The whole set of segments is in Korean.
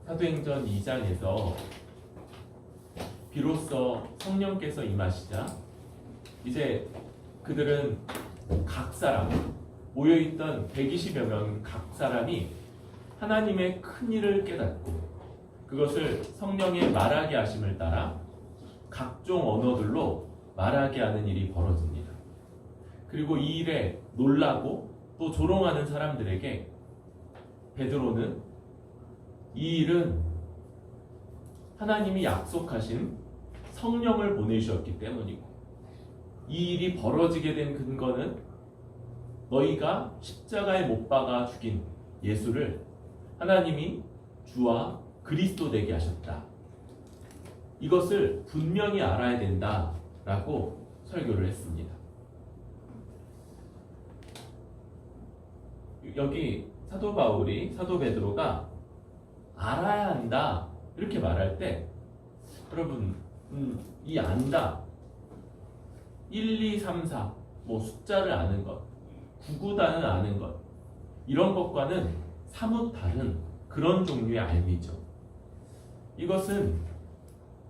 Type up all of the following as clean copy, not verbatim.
사도행전 2장에서 비로소 성령께서 임하시자 이제 그들은 각 사람 모여있던 120여 명 각 사람이 하나님의 큰 일을 깨닫고 그것을 성령의 말하게 하심을 따라 각종 언어들로 말하게 하는 일이 벌어집니다. 그리고 이 일에 놀라고 또 조롱하는 사람들에게 베드로는 이 일은 하나님이 약속하신 성령을 보내주셨기 때문이고 이 일이 벌어지게 된 근거는 너희가 십자가에 못 박아 죽인 예수를 하나님이 주와 그리스도 되게 하셨다. 이것을 분명히 알아야 된다라고 설교를 했습니다. 여기 사도 바울이 사도 베드로가 알아야 한다 이렇게 말할 때 여러분 이 안다 1, 2, 3, 4 뭐 숫자를 아는 것 구구단을 아는 것 이런 것과는 사뭇 다른 그런 종류의 알미죠. 이것은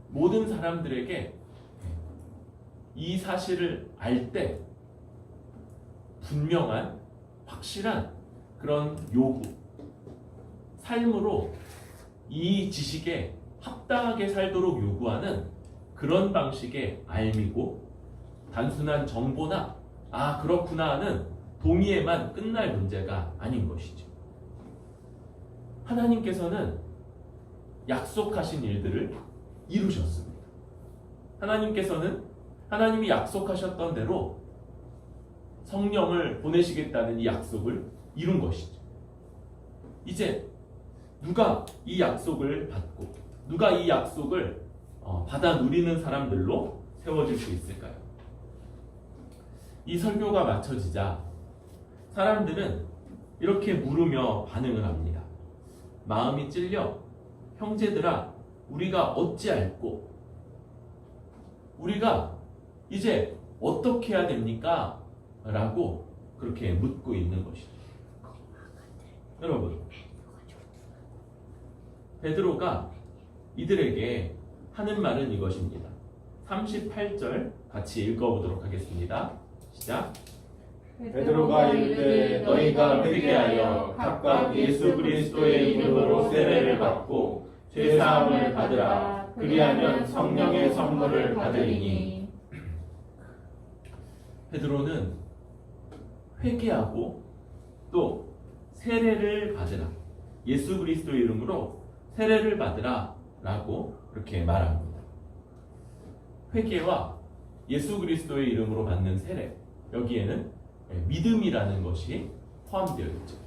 모든 사람들에게 이 사실을 알 때 분명한 확실한 그런 요구 삶으로 이 지식에 합당하게 살도록 요구하는 그런 방식의 알미고 단순한 정보나 아 그렇구나 하는 동의에만 끝날 문제가 아닌 것이죠. 하나님께서는 약속하신 일들을 이루셨습니다. 하나님께서는 하나님이 약속하셨던 대로 성령을 보내시겠다는 이 약속을 이룬 것이죠. 이제 누가 이 약속을 받고 누가 이 약속을 받아 누리는 사람들로 세워질 수 있을까요? 이 설교가 마쳐지자 사람들은 이렇게 물으며 반응을 합니다. 마음이 찔려 형제들아 우리가 어찌할꼬? 우리가 이제 어떻게 해야 됩니까? 라고 그렇게 묻고 있는 것이죠. 여러분 베드로가 이들에게 하는 말은 이것입니다. 38절 같이 읽어보도록 하겠습니다. 시작. 베드로가 이르되 너희가 회개하여 각각 예수 그리스도의 이름으로 세례를 받고 죄사함을 받으라. 그리하면 성령의 선물을 받으리니. 베드로는 회개하고 또 세례를 받으라. 예수 그리스도의 이름으로 세례를 받으라 라고 그렇게 말합니다. 회개와 예수 그리스도의 이름으로 받는 세례 여기에는 믿음이라는 것이 포함되어 있죠.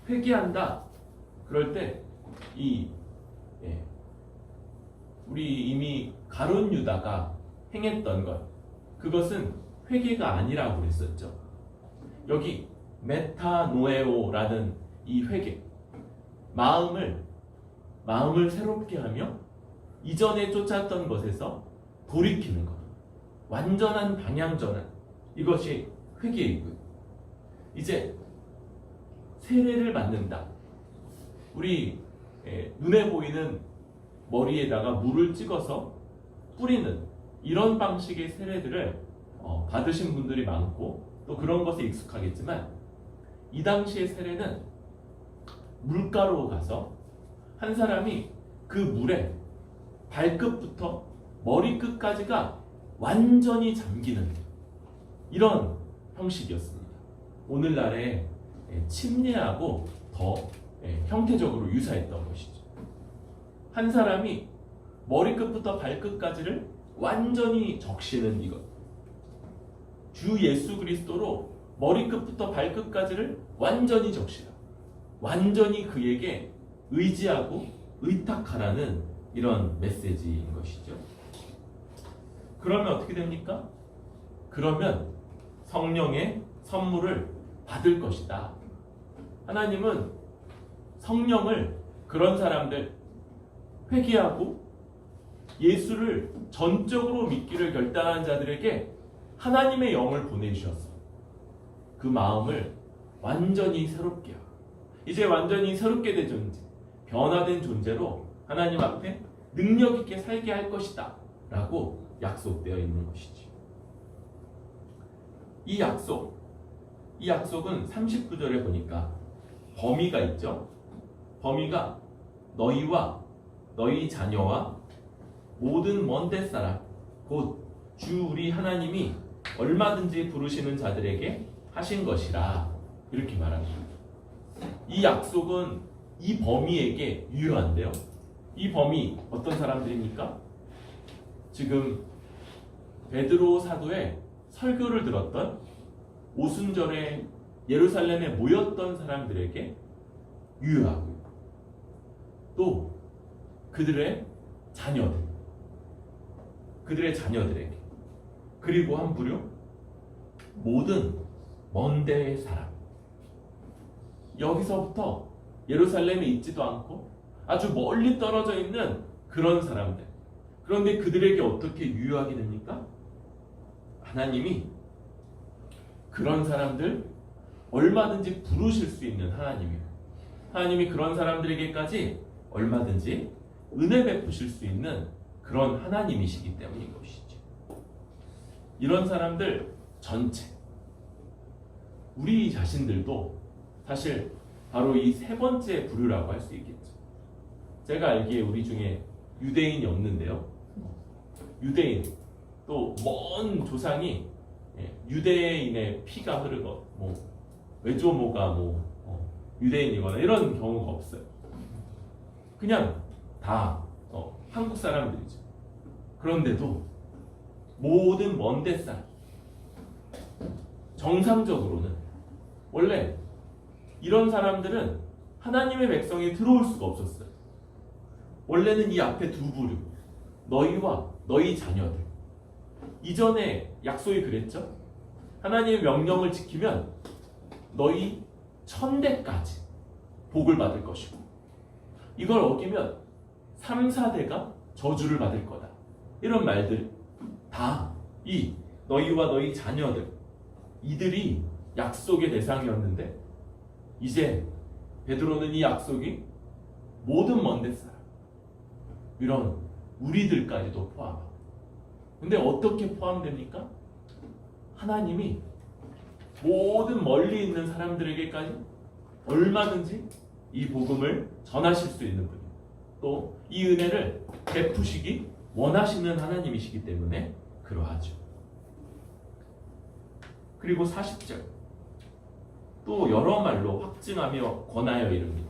회개한다. 그럴 때 우리 이미 가룟 유다가 행했던 것 그것은 회개가 아니라고 그랬었죠. 여기 메타노에오라는 이 회개 마음을 새롭게 하며 이전에 쫓았던 것에서 돌이키는 것 완전한 방향 전환 이것이 회개이고요. 이제 세례를 받는다. 우리 눈에 보이는 머리에다가 물을 찍어서 뿌리는 이런 방식의 세례들을 받으신 분들이 많고 또 그런 것에 익숙하겠지만 이 당시의 세례는 물가로 가서 한 사람이 그 물에 발끝부터 머리끝까지가 완전히 잠기는 이런 형식이었습니다. 오늘날의 침례하고 더 형태적으로 유사했던 것이죠. 한 사람이 머리끝부터 발끝까지를 완전히 적시는 이것. 주 예수 그리스도로 머리끝부터 발끝까지를 완전히 적시라. 완전히 그에게 의지하고 의탁하라는 이런 메시지인 것이죠. 그러면 어떻게 됩니까? 그러면 성령의 선물을 받을 것이다. 하나님은 성령을 그런 사람들 회개하고 예수를 전적으로 믿기를 결단한 자들에게 하나님의 영을 보내주셔서 그 마음을 완전히 새롭게 하고 이제 완전히 새롭게 되졌는지 변화된 존재로 하나님 앞에 능력 있게 살게 할 것이다 라고 약속되어 있는 것이지. 이 약속은 39절에 보니까 범위가 있죠. 범위가 너희와 너희 자녀와 모든 먼데 사람 곧 주 우리 하나님이 얼마든지 부르시는 자들에게 하신 것이라 이렇게 말합니다. 이 약속은 이 범위에게 유효한데요. 이 범위 어떤 사람들입니까? 지금 베드로 사도의 설교를 들었던 오순절에 예루살렘에 모였던 사람들에게 유효하고요. 또 그들의 자녀들에게 그리고 한부류 모든 먼데의 사람. 여기서부터 예루살렘에 있지도 않고 아주 멀리 떨어져 있는 그런 사람들. 그런데 그들에게 어떻게 유효하게 됩니까? 하나님이 그런 사람들 얼마든지 부르실 수 있는 하나님이에요. 하나님이 그런 사람들에게까지 얼마든지 은혜 베푸실 수 있는 그런 하나님이시기 때문인 것이죠. 이런 사람들 전체, 우리 자신들도 사실 바로 이 세 번째 부류라고 할 수 있겠죠. 제가 알기에 우리 중에 유대인이 없는데요. 유대인, 또 먼 조상이 유대인의 피가 흐르고 외조모가 유대인이거나 이런 경우가 없어요. 그냥 다 한국 사람들이죠. 그런데도 모든 먼데 사람, 정상적으로는 원래 이런 사람들은 하나님의 백성이 들어올 수가 없었어요. 원래는 이 앞에 두 부류, 너희와 너희 자녀들. 이전에 약속이 그랬죠. 하나님의 명령을 지키면 너희 1000대까지 복을 받을 것이고, 이걸 어기면 3, 4대가 저주를 받을 거다. 이런 말들 다 이 너희와 너희 자녀들, 이들이 약속의 대상이었는데 이제 베드로는 이 약속이 모든 먼데 사람, 이런 우리들까지도 포함하고. 근데 어떻게 포함됩니까? 하나님이 모든 멀리 있는 사람들에게까지 얼마든지 이 복음을 전하실 수 있는 분이에요. 또 이 은혜를 베푸시기 원하시는 하나님이시기 때문에 그러하죠. 그리고 40절 또 여러 말로 확증하며 권하여 이릅니다.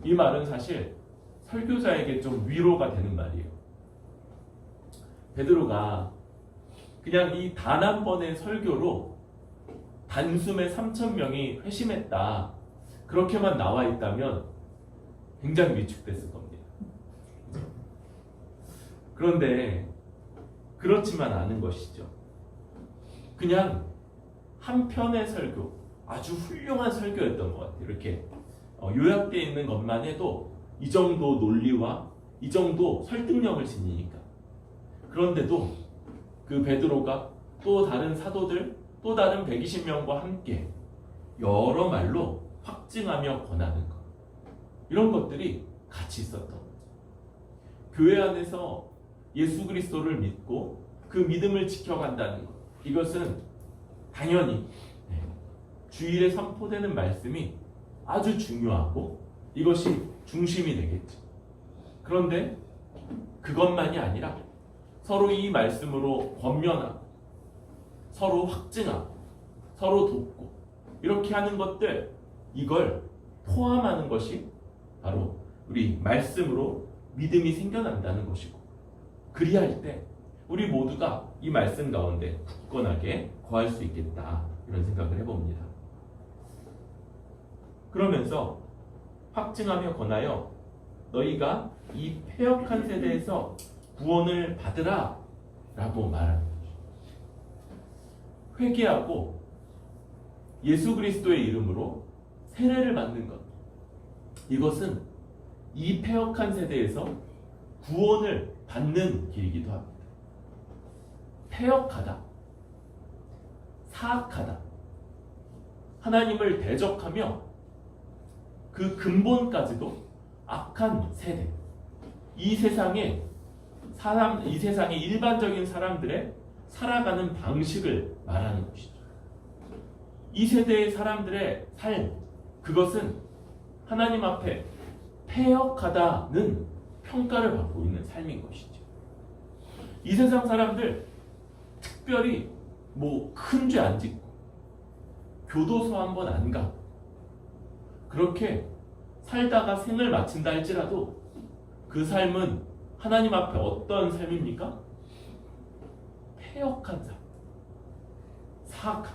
이 말은 사실 설교자에게 좀 위로가 되는 말이에요. 베드로가 그냥 이 단 한 번의 설교로 단숨에 3,000명이 회심했다, 그렇게만 나와 있다면 굉장히 위축됐을 겁니다. 그런데 그렇지만 않은 것이죠. 그냥 한 편의 설교, 아주 훌륭한 설교였던 것 같아요. 이렇게 요약되어 있는 것만 해도 이 정도 논리와 이 정도 설득력을 지니니까. 그런데도 그 베드로가 또 다른 사도들, 또 다른 120명과 함께 여러 말로 확증하며 권하는 것, 이런 것들이 같이 있었던 거죠. 교회 안에서 예수 그리스도를 믿고 그 믿음을 지켜간다는 것, 이것은 당연히 주일에 선포되는 말씀이 아주 중요하고 이것이 중심이 되겠죠. 그런데 그것만이 아니라 서로 이 말씀으로 권면하고 서로 확증하고 서로 돕고 이렇게 하는 것들, 이걸 포함하는 것이 바로 우리 말씀으로 믿음이 생겨난다는 것이고, 그리할 때 우리 모두가 이 말씀 가운데 굳건하게 거할 수 있겠다, 이런 생각을 해봅니다. 그러면서 확증하며 권하여 너희가 이 패역한 세대에서 구원을 받으라 라고 말하는 거죠. 회개하고 예수 그리스도의 이름으로 세례를 받는 것, 이것은 이 패역한 세대에서 구원을 받는 길이기도 합니다. 패역하다, 사악하다, 하나님을 대적하며 그 근본까지도 악한 세대, 이 세상의 일반적인 사람들의 살아가는 방식을 말하는 것이죠. 이 세대의 사람들의 삶, 그것은 하나님 앞에 패역하다는 평가를 받고 있는 삶인 것이죠. 이 세상 사람들 특별히 뭐 큰 죄 안 짓고 교도소 한번 안 가고 그렇게 살다가 생을 마친다 할지라도 그 삶은 하나님 앞에 어떤 삶입니까? 패역한 삶, 사악한,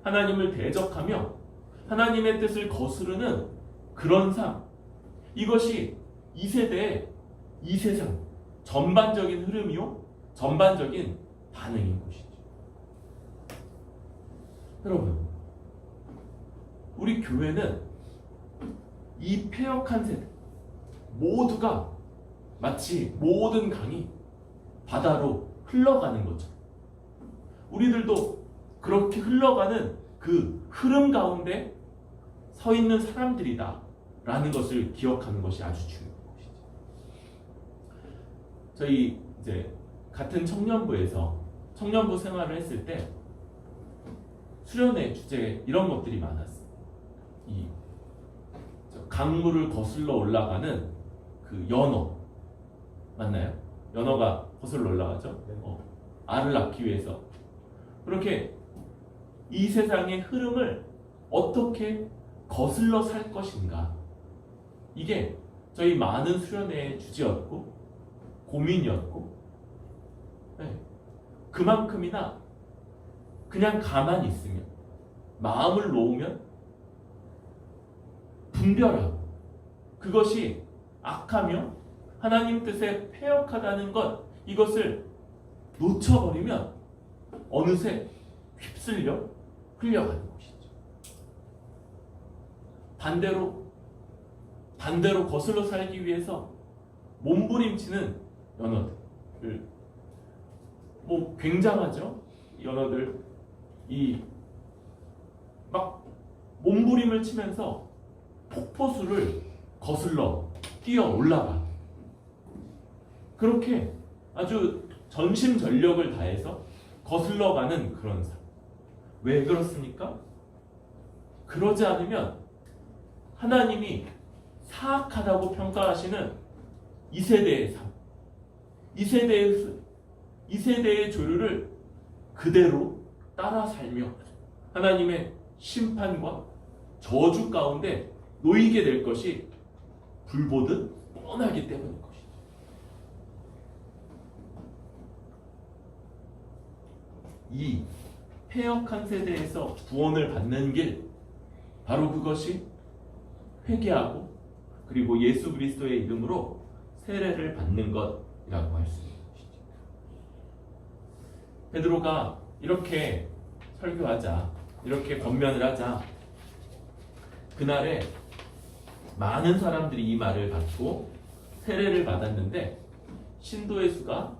하나님을 대적하며 하나님의 뜻을 거스르는 그런 삶, 이것이 이 세대의 이 세상 전반적인 흐름이요, 전반적인 반응인 것이죠. 여러분, 우리 교회는 이 패역한 세대 모두가 마치 모든 강이 바다로 흘러가는 것처럼 우리들도 그렇게 흘러가는 그 흐름 가운데 서 있는 사람들이다 라는 것을 기억하는 것이 아주 중요한 것이죠. 저희 이제 같은 청년부에서 청년부 생활을 했을 때 수련회 주제에 이런 것들이 많았어요. 이 강물을 거슬러 올라가는 그 연어 맞나요? 연어가 거슬러 올라가죠. 알을 낳기 위해서 그렇게 이 세상의 흐름을 어떻게 거슬러 살 것인가, 이게 저희 많은 수련회의 주제였고 고민이었고, 그만큼이나 그냥 가만히 있으면, 마음을 놓으면 분별하고 그것이 악하며 하나님 뜻에 패역하다는 것, 이것을 놓쳐버리면 어느새 휩쓸려 흘려가는 것이죠. 반대로 거슬러 살기 위해서 몸부림치는 연어들, 뭐 굉장하죠. 연어들 이 막 몸부림을 치면서 폭포수를 거슬러 뛰어 올라가. 그렇게 아주 전심전력을 다해서 거슬러가는 그런 삶. 왜 그렇습니까? 그러지 않으면 하나님이 사악하다고 평가하시는 이 세대의 삶, 이 세대의 조류를 그대로 따라 살며 하나님의 심판과 저주 가운데 놓이게 될 것이 불보듯 뻔하기 때문인 것이죠. 이 패역한 세대에서 구원을 받는 길, 바로 그것이 회개하고 그리고 예수 그리스도의 이름으로 세례를 받는 것이라고 할 수 있는 것이죠. 베드로가 이렇게 설교하자, 이렇게 권면을 하자, 그날에 많은 사람들이 이 말을 받고 세례를 받았는데 신도의 수가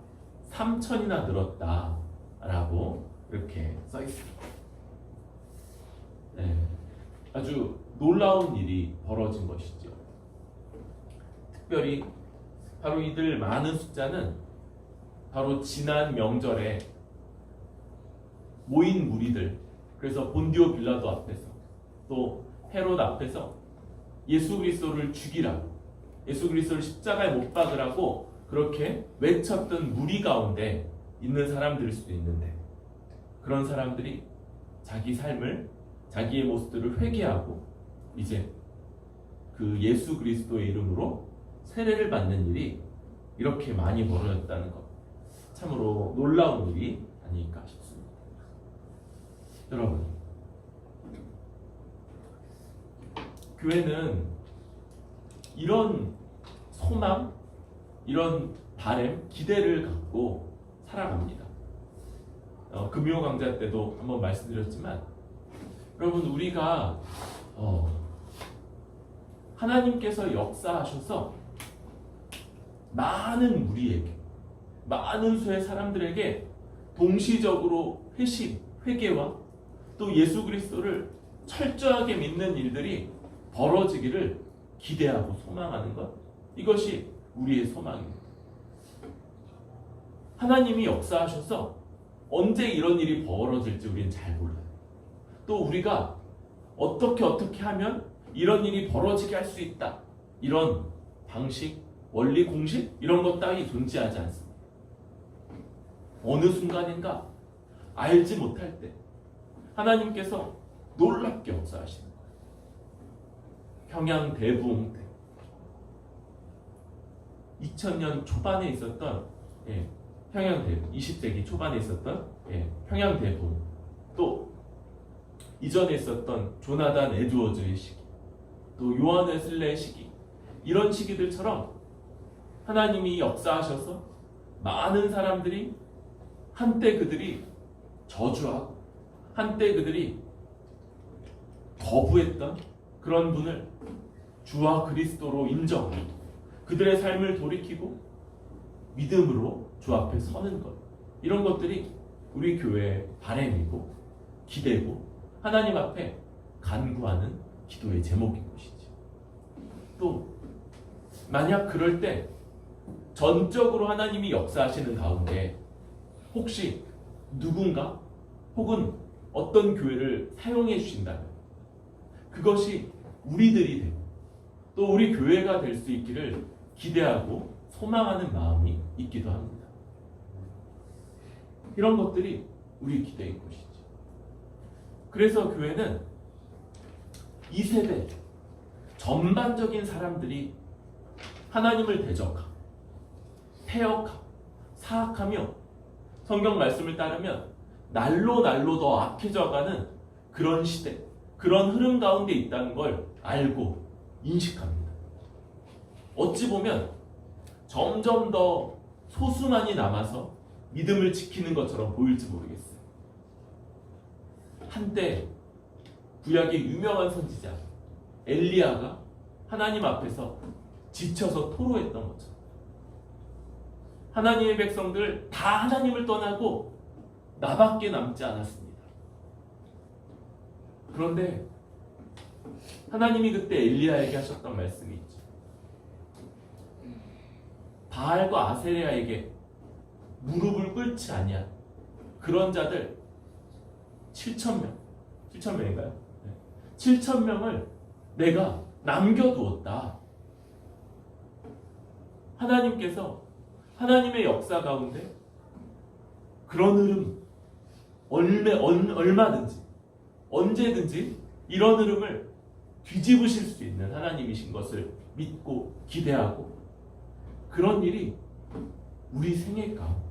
3,000이나 늘었다라고 이렇게 써 있습니다. 아주 놀라운 일이 벌어진 것이죠. 특별히 바로 이들 많은 숫자는 바로 지난 명절에 모인 무리들, 그래서 본디오 빌라도 앞에서 또 헤롯 앞에서 예수 그리스도를 죽이라고, 예수 그리스도를 십자가에 못 박으라고 그렇게 외쳤던 무리 가운데 있는 사람들일 수도 있는데, 그런 사람들이 자기 삶을, 자기의 모습들을 회개하고 이제 그 예수 그리스도의 이름으로 세례를 받는 일이 이렇게 많이 벌어졌다는 것, 참으로 놀라운 일이 아닐까 싶습니다. 여러분, 교회는 이런 소망, 이런 바람, 기대를 갖고 살아갑니다. 금요 강좌 때도 한번 말씀드렸지만, 여러분, 우리가 하나님께서 역사하셔서 많은 무리에게, 많은 수의 사람들에게 동시적으로 회개와 또 예수 그리스도를 철저하게 믿는 일들이 벌어지기를 기대하고 소망하는 것, 이것이 우리의 소망입니다. 하나님이 역사하셔서 언제 이런 일이 벌어질지 우리는 잘 몰라요. 또 우리가 어떻게 하면 이런 일이 벌어지게 할 수 있다, 이런 방식, 원리, 공식 이런 것 따위 존재하지 않습니다. 어느 순간인가 알지 못할 때 하나님께서 놀랍게 역사하시는 거예요. 평양 대부흥 때 2000년 초반에 있었던 평양 대부흥, 20세기 초반에 있었던 평양 대부흥, 또 이전에 있었던 조나단 에드워즈의 시기, 또 요한 웨슬레의 시기, 이런 시기들처럼 하나님이 역사하셔서 많은 사람들이 한때 그들이 저주하고 한때 그들이 거부했던 그런 분을 주와 그리스도로 인정하고 그들의 삶을 돌이키고 믿음으로 주 앞에 서는 것, 이런 것들이 우리 교회의 바람이고 기대고 하나님 앞에 간구하는 기도의 제목인 것이지. 또 만약 그럴 때 전적으로 하나님이 역사하시는 가운데 혹시 누군가 혹은 어떤 교회를 사용해 주신다면 그것이 우리들이 되고 또 우리 교회가 될 수 있기를 기대하고 소망하는 마음이 있기도 합니다. 이런 것들이 우리 기대인 것이죠. 그래서 교회는 이 세대 전반적인 사람들이 하나님을 대적하고 폐역하고 사악하며 성경 말씀을 따르면 날로 더 악해져가는 그런 시대, 그런 흐름 가운데 있다는 걸 알고 인식합니다. 어찌 보면 점점 더 소수만이 남아서 믿음을 지키는 것처럼 보일지 모르겠어요. 한때 구약의 유명한 선지자 엘리야가 하나님 앞에서 지쳐서 토로했던 것처럼 하나님의 백성들 다 하나님을 떠나고 나밖에 남지 않았습니다. 그런데 하나님이 그때 엘리야에게 하셨던 말씀이 있죠. 바알과 아세레아에게 무릎을 꿇지 아니한 그런 자들 7,000명, 7,000명인가요? 7,000명을 내가 남겨두었다. 하나님께서 하나님의 역사 가운데 그런 흐름 얼마든지 언제든지 이런 흐름을 뒤집으실 수 있는 하나님이신 것을 믿고 기대하고 그런 일이 우리 생애 가운데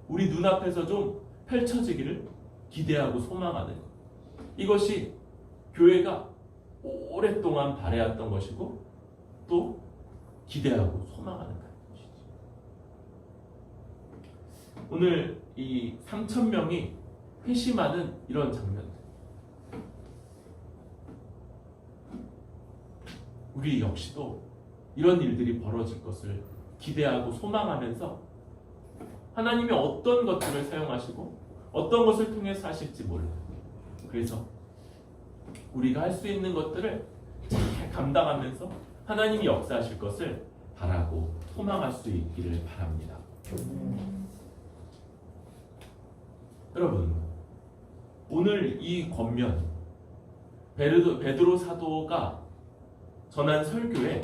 우리 눈앞에서 좀 펼쳐지기를 기대하고 소망하는 것, 이것이 교회가 오랫동안 바라왔던 것이고 또 기대하고 소망하는 것이죠. 오늘 이 3,000명이 회심하는 이런 장면들, 우리 역시도 이런 일들이 벌어질 것을 기대하고 소망하면서 하나님이 어떤 것들을 사용하시고 어떤 것을 통해서 하실지 몰라요. 그래서 우리가 할 수 있는 것들을 잘 감당하면서 하나님이 역사하실 것을 바라고 소망할 수 있기를 바랍니다. 여러분, 오늘 이 권면 베드로 사도가 전한 설교에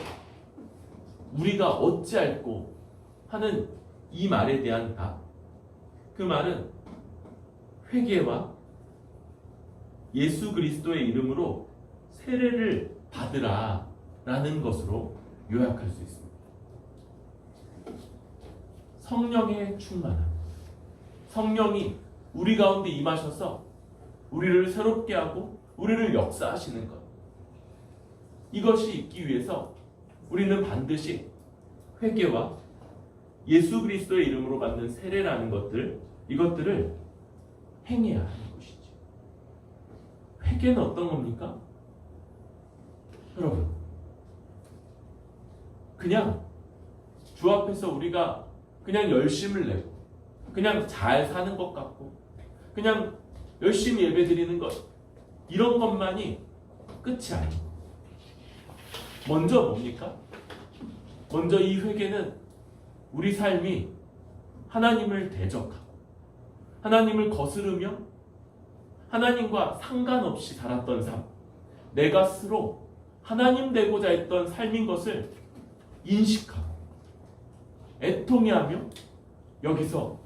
우리가 어찌할꼬 하는 이 말에 대한 답, 그 말은 회개와 예수 그리스도의 이름으로 세례를 받으라 라는 것으로 요약할 수 있습니다. 성령의 충만함, 성령이 우리 가운데 임하셔서 우리를 새롭게 하고 우리를 역사하시는 것, 이것이 있기 위해서 우리는 반드시 회개와 예수 그리스도의 이름으로 받는 세례라는 것들, 이것들을 행해야 하는 것이죠. 회개는 어떤 겁니까? 여러분, 그냥 주 앞에서 우리가 그냥 열심을 내고 그냥 잘 사는 것 같고 그냥 열심히 예배드리는 것, 이런 것만이 끝이 아니고 먼저 뭡니까? 먼저 이 회개는 우리 삶이 하나님을 대적하고 하나님을 거스르며 하나님과 상관없이 살았던 삶, 내가 스스로 하나님 되고자 했던 삶인 것을 인식하고 애통해하며 여기서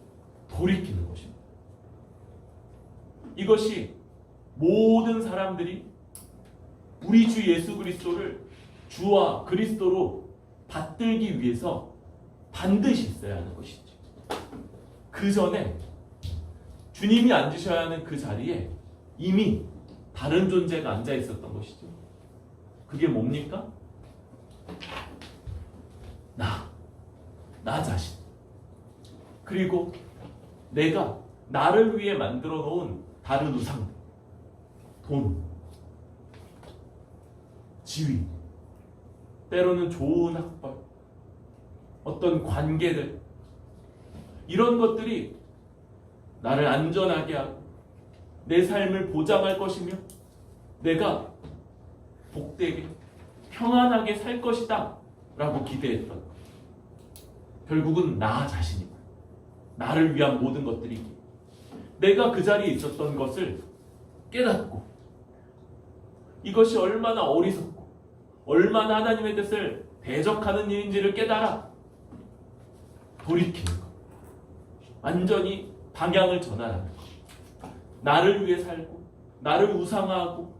돌이키는 것입니다. 이것이 모든 사람들이 우리 주 예수 그리스도를 주와 그리스도로 받들기 위해서 반드시 있어야 하는 것이죠. 그 전에 주님이 앉으셔야 하는 그 자리에 이미 다른 존재가 앉아 있었던 것이죠. 그게 뭡니까? 나 자신. 그리고 내가 나를 위해 만들어 놓은 다른 우상, 돈, 지위, 때로는 좋은 학벌, 어떤 관계들, 이런 것들이 나를 안전하게 하고 내 삶을 보장할 것이며 내가 복되게 평안하게 살 것이다 라고 기대했던, 결국은 나 자신이고 나를 위한 모든 것들이 내가 그 자리에 있었던 것을 깨닫고 이것이 얼마나 어리석고 얼마나 하나님의 뜻을 대적하는 일인지를 깨달아 돌이키는 것, 완전히 방향을 전환하는 것, 나를 위해 살고 나를 우상화하고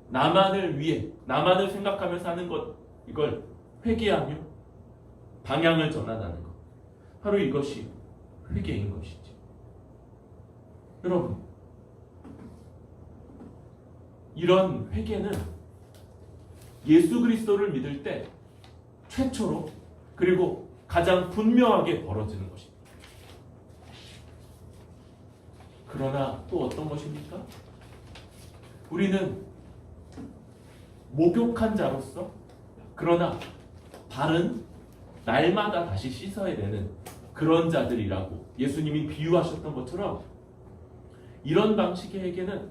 나만을 위해 나만을 생각하며 사는 것, 이걸 회개하며 방향을 전환하는 것, 바로 이것이 회개인 것이지. 여러분, 이런 회개는 예수 그리스도를 믿을 때 최초로 그리고 가장 분명하게 벌어지는 것입니다. 그러나 또 어떤 것입니까? 우리는 목욕한 자로서, 그러나 발은 날마다 다시 씻어야 되는 그런 자들이라고 예수님이 비유하셨던 것처럼 이런 방식의 회개는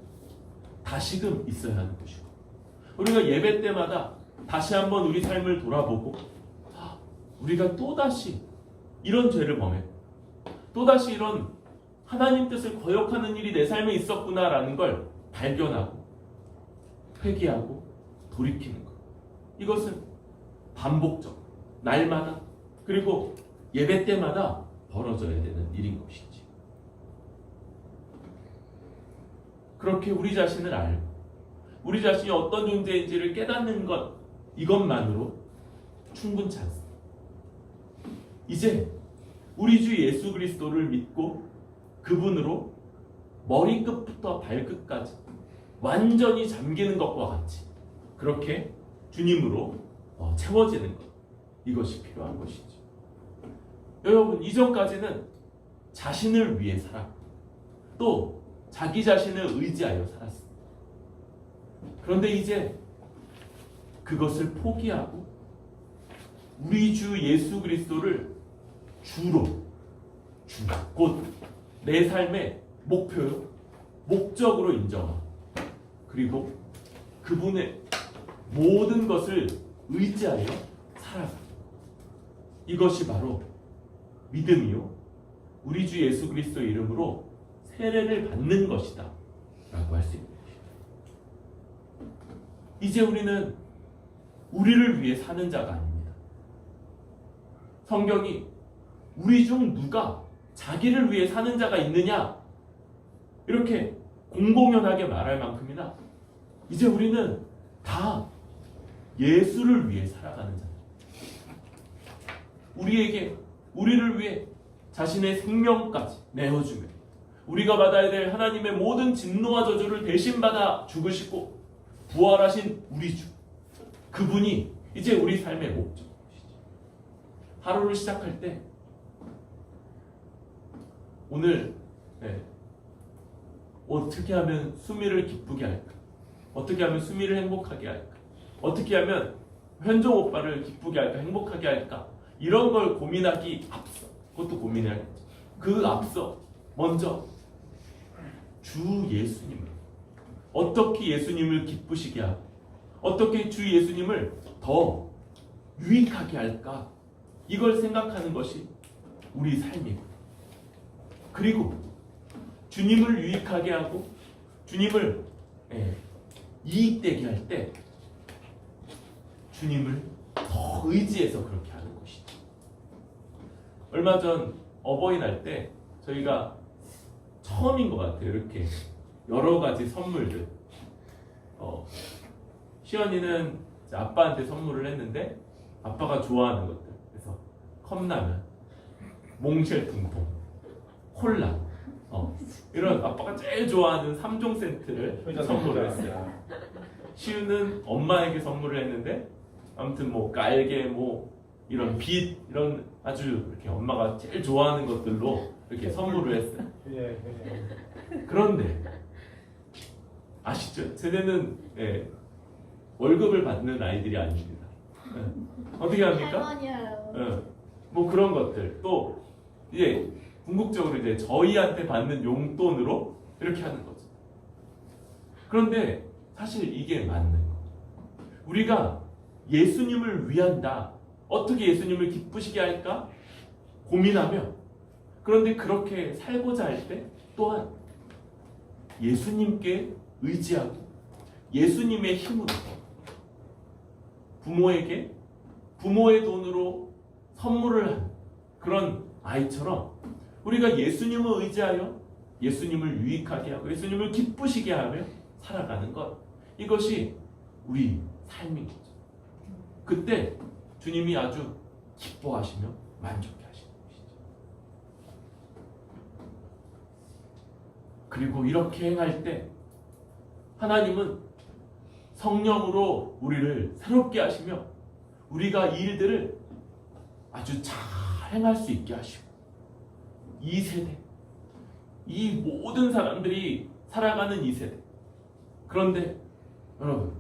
다시금 있어야 하는 것이고, 우리가 예배 때마다 다시 한번 우리 삶을 돌아보고 우리가 또다시 이런 죄를 범했고 또다시 이런 하나님 뜻을 거역하는 일이 내 삶에 있었구나라는 걸 발견하고 회개하고 돌이키는 것, 이것은 반복적, 날마다 그리고 예배 때마다 벌어져야 되는 일인 것이지. 그렇게 우리 자신을 알고 우리 자신이 어떤 존재인지를 깨닫는 것, 이것만으로 충분치 않습니다. 이제 우리 주 예수 그리스도를 믿고 그분으로 머리끝부터 발끝까지 완전히 잠기는 것과 같이 그렇게 주님으로 채워지는 것, 이것이 필요한 것이죠. 여러분, 이전까지는 자신을 위해 살았고 또 자기 자신을 의지하여 살았습니다. 그런데 이제 그것을 포기하고 우리 주 예수 그리스도를 주로, 곧 내 삶의 목표요, 목적으로 인정하고 그리고 그분의 모든 것을 의지하여 살아가고, 이것이 바로 믿음이요 우리 주 예수 그리스도의 이름으로 세례를 받는 것이다 라고 할 수 있는 것입니다. 이제 우리는 우리를 위해 사는 자가 아닙니다. 성경이 우리 중 누가 자기를 위해 사는 자가 있느냐 이렇게 공공연하게 말할 만큼이나 이제 우리는 다 예수를 위해 살아가는 자, 우리를 위해 자신의 생명까지 내어주며 우리가 받아야 될 하나님의 모든 진노와 저주를 대신 받아 죽으시고 부활하신 우리 주, 그분이 이제 우리 삶의 목적이시죠. 하루를 시작할 때 오늘 어떻게 하면 수미를 기쁘게 할까? 어떻게 하면 수미를 행복하게 할까? 어떻게 하면 현종 오빠를 기쁘게 할까? 행복하게 할까? 이런 걸 고민하기 앞서, 그것도 고민해야겠죠. 그 앞서 먼저 주 예수님을 어떻게 예수님을 기쁘시게 하고 어떻게 주 예수님을 더 유익하게 할까? 이걸 생각하는 것이 우리 삶이고, 그리고 주님을 유익하게 하고 주님을 이익되게 할 때 주님을 더 의지해서 그렇게 하는 것이죠. 얼마 전 어버이날 때 저희가 처음인 것 같아요. 이렇게 여러 가지 선물들. 시연이는 아빠한테 선물을 했는데 아빠가 좋아하는 것들. 그래서 컵라면, 몽쉘통통, 콜라, 이런 아빠가 제일 좋아하는 3종 세트를 선물을 했어요. 시우는 엄마에게 선물을 했는데 아무튼 뭐 깔개, 뭐 이런 빛, 이런 아주 이렇게 엄마가 제일 좋아하는 것들로 이렇게 선물을 했어요. 그런데 아시죠? 쟤네는 월급을 받는 아이들이 아닙니다. 어떻게 합니까? 할머니예요. 뭐 그런 것들, 또 이제 궁극적으로 이제 저희한테 받는 용돈으로 이렇게 하는 거죠. 그런데 사실 이게 맞는 거. 우리가 예수님을 위한다, 어떻게 예수님을 기쁘시게 할까 고민하며, 그런데 그렇게 살고자 할 때 또한 예수님께 의지하고 예수님의 힘으로 부모에게 부모의 돈으로 선물을 한 그런 아이처럼 우리가 예수님을 의지하여 예수님을 유익하게 하고 예수님을 기쁘시게 하며 살아가는 것, 이것이 우리 삶인 거죠. 그때 주님이 아주 기뻐하시며 만족해 하시는 것이죠. 그리고 이렇게 행할 때 하나님은 성령으로 우리를 새롭게 하시며 우리가 이 일들을 아주 잘 행할 수 있게 하시고, 이 세대, 이 모든 사람들이 살아가는 이 세대, 그런데 여러분,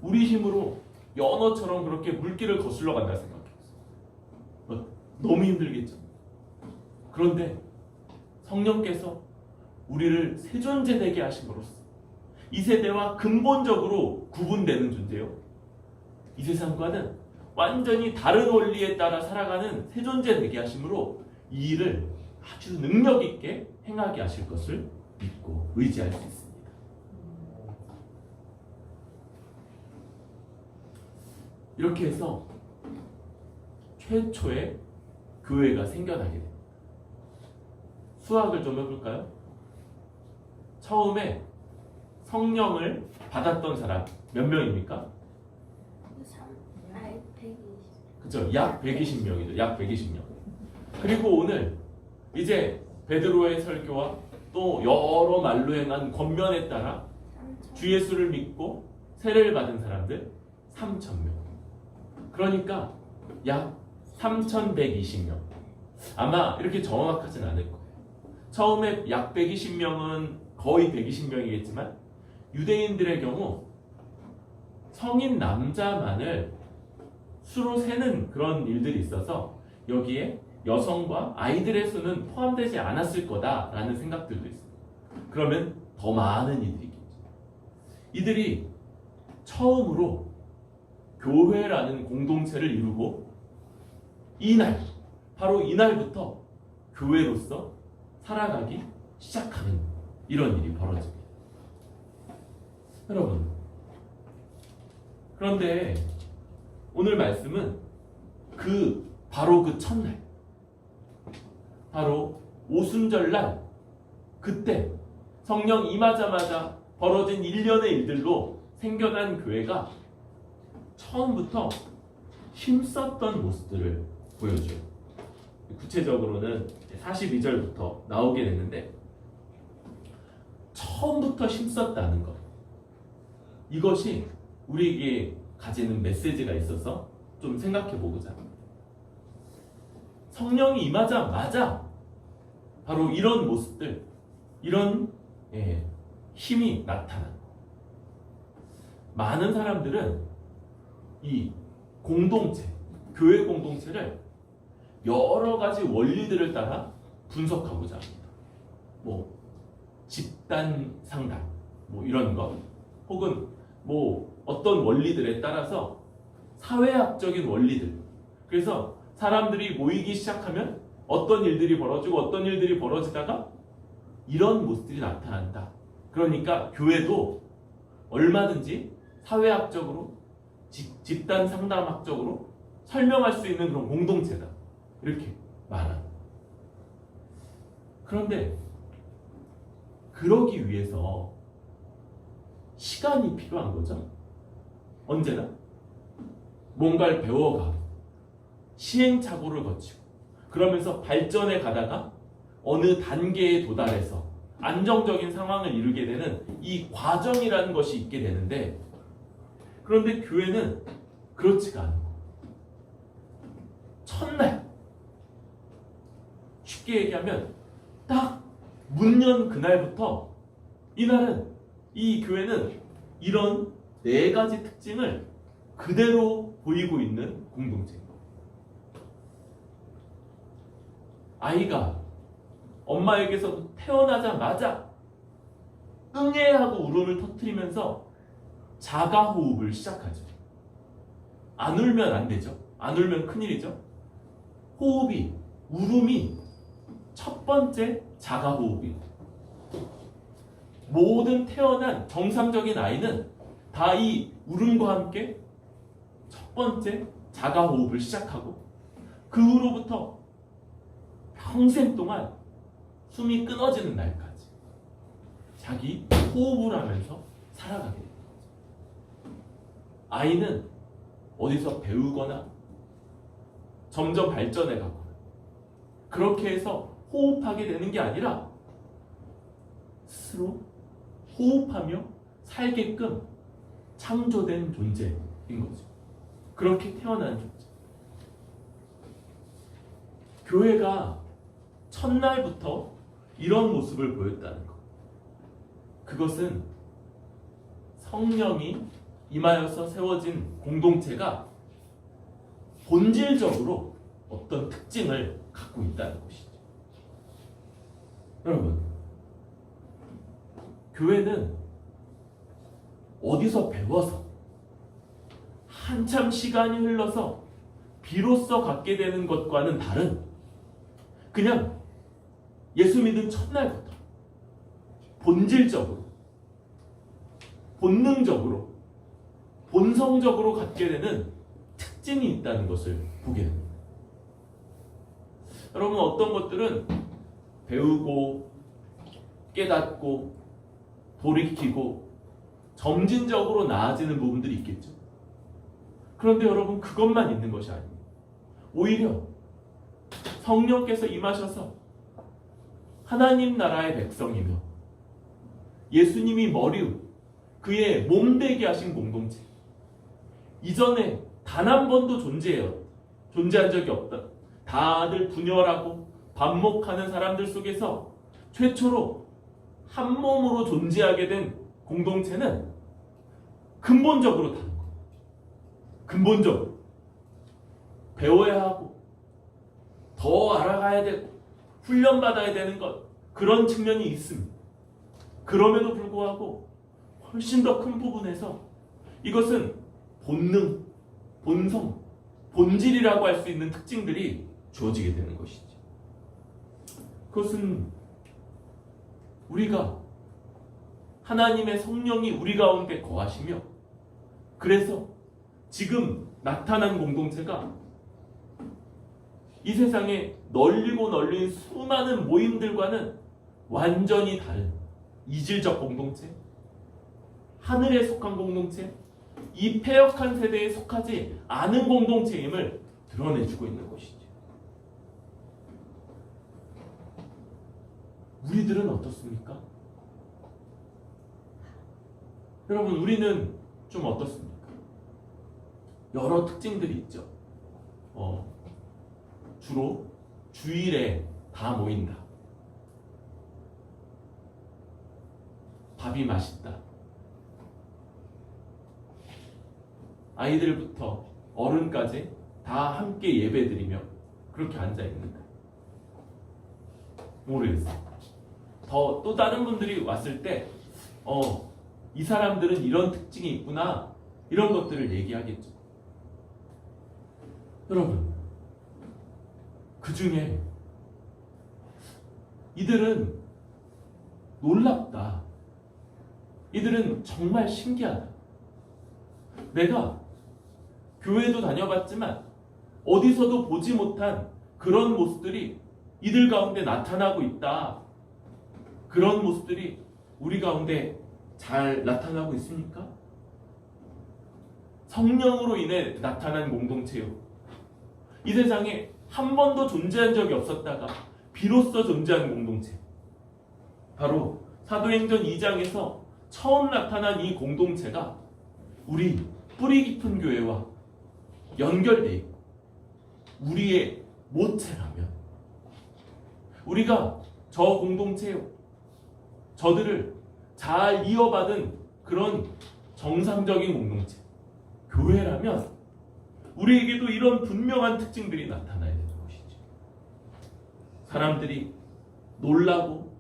우리 힘으로 연어처럼 그렇게 물길을 거슬러 간다 생각해보세요. 너무 힘들겠죠. 그런데 성령께서 우리를 새 존재 되게 하심으로써 이 세대와 근본적으로 구분되는 존재요, 이 세상과는 완전히 다른 원리에 따라 살아가는 새 존재 되게 하심으로 이 일을 아주 능력 있게 행하게 하실 것을 믿고 의지할 수 있습니다. 이렇게 해서 최초의 교회가 생겨나게 됩니다. 수학을 좀 해볼까요? 처음에 성령을 받았던 사람 몇 명입니까? 120. 그죠? 약 120명이죠. 약 120명. 그리고 오늘 이제 베드로의 설교와 또 여러 말로 행한 권면에 따라 주 예수를 믿고 세례를 받은 사람들 3,000명. 그러니까 약 3,120명. 아마 이렇게 정확하진 않을 거예요. 처음에 약 120명은 거의 120명이겠지만 유대인들의 경우 성인 남자만을 수로 세는 그런 일들이 있어서 여기에 여성과 아이들의 수는 포함되지 않았을 거다라는 생각들도 있어요. 그러면 더 많은 이들이겠죠. 이들이 처음으로 교회라는 공동체를 이루고 이날, 바로 이날부터 교회로서 살아가기 시작하는 이런 일이 벌어집니다. 여러분, 그런데 오늘 말씀은 바로 그 첫날, 바로 오순절날, 그때 성령 임하자마자 벌어진 일련의 일들로 생겨난 교회가 처음부터 힘썼던 모습들을 보여줘요. 구체적으로는 42절부터 나오게 됐는데, 처음부터 힘썼다는 것, 이것이 우리에게 가지는 메시지가 있어서 좀 생각해 보고자 합니다. 성령이 임하자마자 바로 이런 모습들, 이런 힘이 나타난, 많은 사람들은 이 공동체, 교회 공동체를 여러 가지 원리들을 따라 분석하고자 합니다. 뭐 집단 상담, 뭐 이런 것, 혹은 뭐 어떤 원리들에 따라서 사회학적인 원리들. 그래서 사람들이 모이기 시작하면 어떤 일들이 벌어지고 어떤 일들이 벌어지다가 이런 모습들이 나타난다. 그러니까 교회도 얼마든지 사회학적으로 집단 상담학적으로 설명할 수 있는 그런 공동체다. 이렇게 말합니다. 그런데 그러기 위해서 시간이 필요한 거죠. 언제나 뭔가를 배워가고 시행착오를 거치고 그러면서 발전해 가다가 어느 단계에 도달해서 안정적인 상황을 이루게 되는 이 과정이라는 것이 있게 되는데, 그런데 교회는 그렇지가 않은 거예요. 첫날, 쉽게 얘기하면 딱 문 연 그날부터 이날은 이 교회는 이런 네 가지 특징을 그대로 보이고 있는 공동체입니다. 아이가 엄마에게서 태어나자마자 응애 하고 울음을 터뜨리면서 자가호흡을 시작하죠. 안 울면 안 되죠. 안 울면 큰일이죠. 호흡이, 울음이 첫 번째 자가호흡입니다. 모든 태어난 정상적인 아이는 다 이 울음과 함께 첫 번째 자가호흡을 시작하고 그 후로부터 평생 동안 숨이 끊어지는 날까지 자기 호흡을 하면서 살아가게 됩니다. 아이는 어디서 배우거나 점점 발전해 가거나 그렇게 해서 호흡하게 되는 게 아니라 스스로 호흡하며 살게끔 창조된 존재인 거죠. 그렇게 태어난 존재. 교회가 첫날부터 이런 모습을 보였다는 것. 그것은 성령이 임하여서 세워진 공동체가 본질적으로 어떤 특징을 갖고 있다는 것이죠. 여러분, 교회는 어디서 배워서 한참 시간이 흘러서 비로소 갖게 되는 것과는 다른, 그냥 예수 믿은 첫날부터 본질적으로, 본능적으로, 본성적으로 갖게 되는 특징이 있다는 것을 보게 됩니다. 여러분, 어떤 것들은 배우고 깨닫고 돌이키고 점진적으로 나아지는 부분들이 있겠죠. 그런데 여러분, 그것만 있는 것이 아닙니다. 오히려 성령께서 임하셔서 하나님 나라의 백성이며 예수님이 머리, 그의 몸되게 하신 공동체, 이전에 단 한 번도 존재한 적이 없다. 다들 분열하고 반목하는 사람들 속에서 최초로 한 몸으로 존재하게 된 공동체는 근본적으로 다른 거예요. 근본적으로 배워야 하고 더 알아가야 되고 훈련받아야 되는 것, 그런 측면이 있습니다. 그럼에도 불구하고 훨씬 더 큰 부분에서 이것은 본능, 본성, 본질이라고 할 수 있는 특징들이 주어지게 되는 것이죠. 그것은 우리가 하나님의 성령이 우리 가운데 거하시며, 그래서 지금 나타난 공동체가 이 세상에 널리고 널린 수많은 모임들과는 완전히 다른 이질적 공동체, 하늘에 속한 공동체, 이 패역한 세대에 속하지 않은 공동체임을 드러내주고 있는 것이죠. 우리들은 어떻습니까? 여러분, 우리는 좀 어떻습니까? 여러 특징들이 있죠. 주로 주일에 다 모인다. 밥이 맛있다. 아이들부터 어른까지 다 함께 예배드리며 그렇게 앉아있는다. 모르겠어요. 또 다른 분들이 왔을 때 이 사람들은 이런 특징이 있구나, 이런 것들을 얘기하겠죠. 여러분, 그 중에 이들은 놀랍다. 이들은 정말 신기하다. 내가 교회도 다녀봤지만 어디서도 보지 못한 그런 모습들이 이들 가운데 나타나고 있다. 그런 모습들이 우리 가운데 잘 나타나고 있습니까? 성령으로 인해 나타난 공동체요. 이 세상에 한 번도 존재한 적이 없었다가 비로소 존재한 공동체. 바로 사도행전 2장에서 처음 나타난 이 공동체가 우리 뿌리 깊은 교회와 연결되어 있고 우리의 모체라면 우리가 저 공동체요, 저들을 잘 이어받은 그런 정상적인 공동체, 교회라면 우리에게도 이런 분명한 특징들이 나타나야 되는 것이죠. 사람들이 놀라고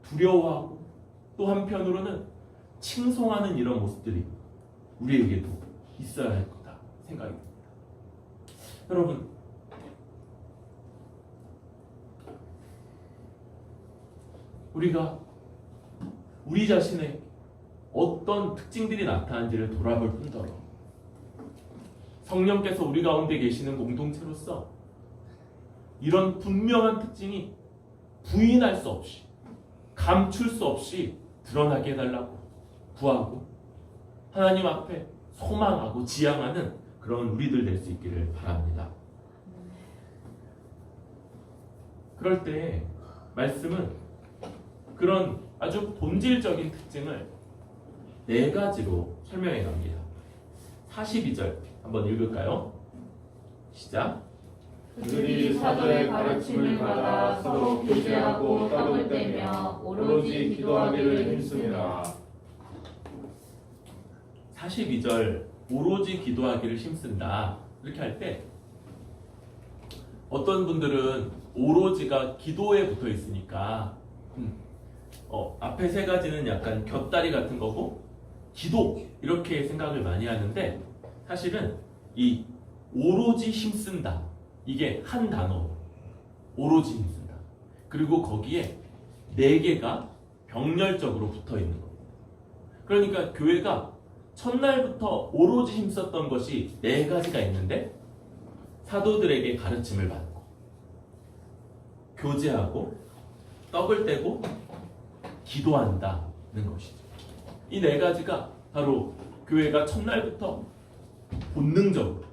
두려워하고 또 한편으로는 칭송하는 이런 모습들이 우리에게도 있어야 할 거다 생각이 듭니다. 여러분, 우리가 우리 자신의 어떤 특징들이 나타나는지를 돌아볼 뿐더러 성령께서 우리 가운데 계시는 공동체로서 이런 분명한 특징이 부인할 수 없이 감출 수 없이 드러나게 해달라고 구하고 하나님 앞에 소망하고 지향하는 그런 우리들 될 수 있기를 바랍니다. 그럴 때 말씀은 그런 아주 본질적인 특징을 4가지로 설명해 갑니다. 42절 한번 읽을까요? 시작. 그들이 사도의 가르침을 받아 서로 교제하고 떡을 떼며 오로지 기도하기를 힘쓰니라. 42절 오로지 기도하기를 힘쓴다. 이렇게 할 때 어떤 분들은 오로지가 기도에 붙어 있으니까 앞에 3가지는 약간 곁다리 같은 거고 기도 이렇게 생각을 많이 하는데 사실은 이 오로지 힘쓴다 이게 한 단어 오로지 힘쓴다 그리고 거기에 4개가 병렬적으로 붙어 있는 겁니다. 그러니까 교회가 첫날부터 오로지 힘썼던 것이 4가지가 있는데 사도들에게 가르침을 받고 교제하고 떡을 떼고 기도한다는 것이죠. 이 4가지가 바로 교회가 첫날부터 본능적으로,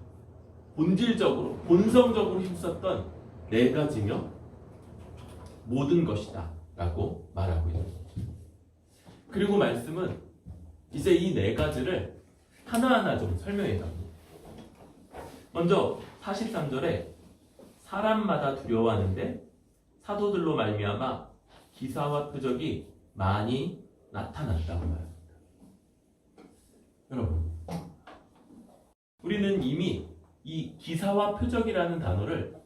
본질적으로, 본성적으로 힘썼던 4가지며 모든 것이다 라고 말하고 있는 거죠. 그리고 말씀은 이제 이 4가지를 하나하나 좀 설명해 갑니다. 먼저 43절에 사람마다 두려워하는데 사도들로 말미암아 기사와 표적이 많이 나타났다고 말합니다. 여러분, 우리는 이미 이 기사와 표적이라는 단어를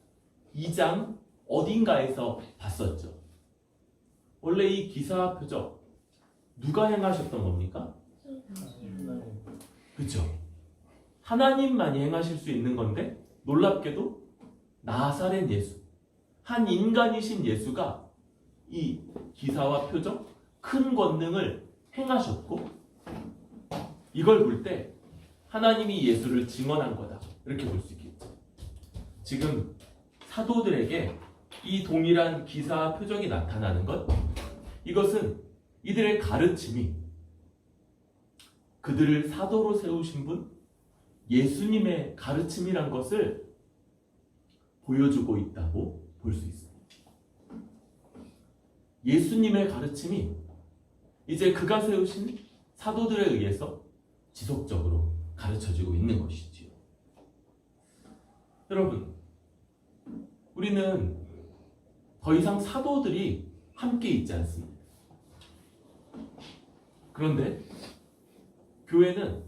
2장 어딘가에서 봤었죠. 원래 이 기사와 표적 누가 행하셨던 겁니까? 그렇죠. 하나님만이 행하실 수 있는 건데 놀랍게도 나사렛 예수, 한 인간이신 예수가 이 기사와 표적, 큰 권능을 행하셨고 이걸 볼 때 하나님이 예수를 증언한 거다 이렇게 볼 수 있겠죠. 지금 사도들에게 이 동일한 기사와 표적이 나타나는 것, 이것은 이들의 가르침이 그들을 사도로 세우신 분 예수님의 가르침이란 것을 보여주고 있다고 볼 수 있습니다. 예수님의 가르침이 이제 그가 세우신 사도들에 의해서 지속적으로 가르쳐지고 있는 것이지요. 여러분, 우리는 더 이상 사도들이 함께 있지 않습니다. 그런데 교회는